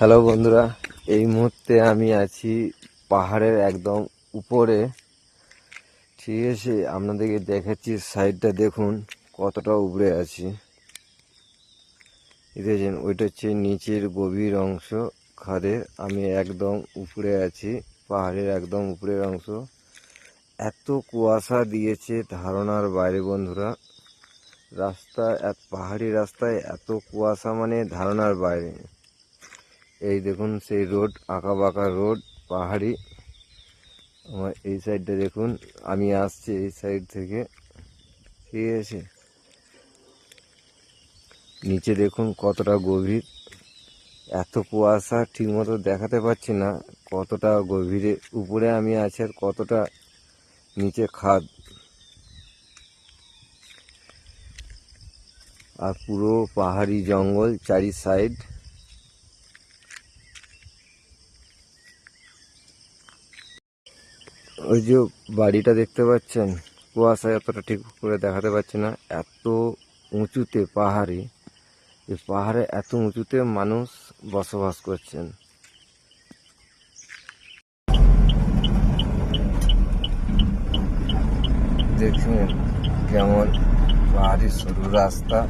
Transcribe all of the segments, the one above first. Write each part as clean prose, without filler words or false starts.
Hello বন্ধুরা, এই মুহূর্তে আমি আছি পাহাড়ের একদম উপরে। ঠিক আছে, আপনাদেরকে দেখাচ্ছি সাইডটা দেখুন কতটা উপরে আছি। দেখছেন, ওইটা হচ্ছে নিচের গভীর অংশ খাদের। আমি একদম উপরে আছি, পাহাড়ের একদম উপরের অংশ। এত কুয়াশা দিয়েছে ধারণার বাইরে বন্ধুরা। পাহাড়ি রাস্তায় এত কুয়াশা মানে ধারণার বাইরে। এই দেখুন সেই রোড, আঁকা বাঁকা রোড, পাহাড়ি। আমার এই সাইডটা দেখুন, আমি আসছি এই সাইড থেকে। ঠিক আছে, নিচে দেখুন কতটা গভীর। এত কুয়াশা ঠিক মতো দেখাতে পাচ্ছি না কতটা গভীরে উপরে আমি আছি আর কতটা নিচে খাদ। আর পুরো পাহাড়ি জঙ্গল চারি সাইড। ওই যে বাড়িটা দেখতে পাচ্ছেন, কুয়াশায় এতটা ঠিক করে দেখাতে পারছি না। এত উঁচুতে পাহাড়ে, এই পাহাড়ে এত উঁচুতে মানুষ বসবাস করছেন। দেখছেন কেমন পাহাড়ি সরু রাস্তা।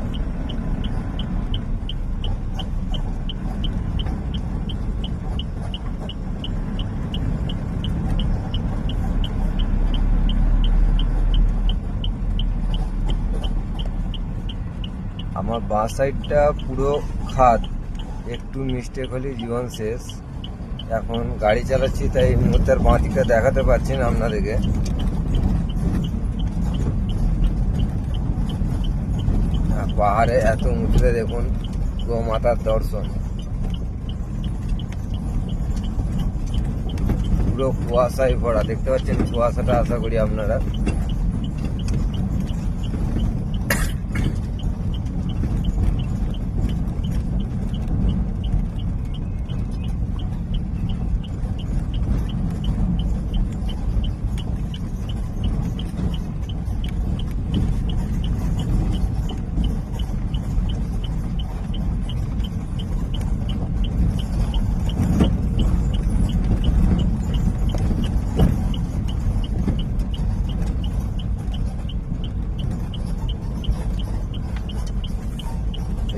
আমার বাঁ সাইডটা পুরো খাদ, একটু মিস্টেক হলে জীবন শেষ। এখন গাড়ি চালাচ্ছি তাই এই মুহূর্তে বাঁ দিকটা দেখাতে পারছি না আপনাদেরকে। পাহাড়ে এত উঁচুতে দেখুন গোমাতার দর্শন। পুরো কুয়াশায় ভরা, দেখতে পাচ্ছেন কুয়াশাটা, আশা করি আপনারা।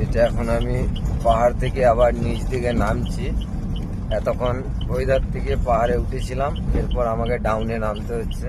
এটা এখন আমি পাহাড় থেকে আবার নিচ দিকে নামছি। এতক্ষণ ওই ধার থেকে পাহাড়ে উঠেছিলাম, এরপর আমাকে ডাউনে নামতে হচ্ছে।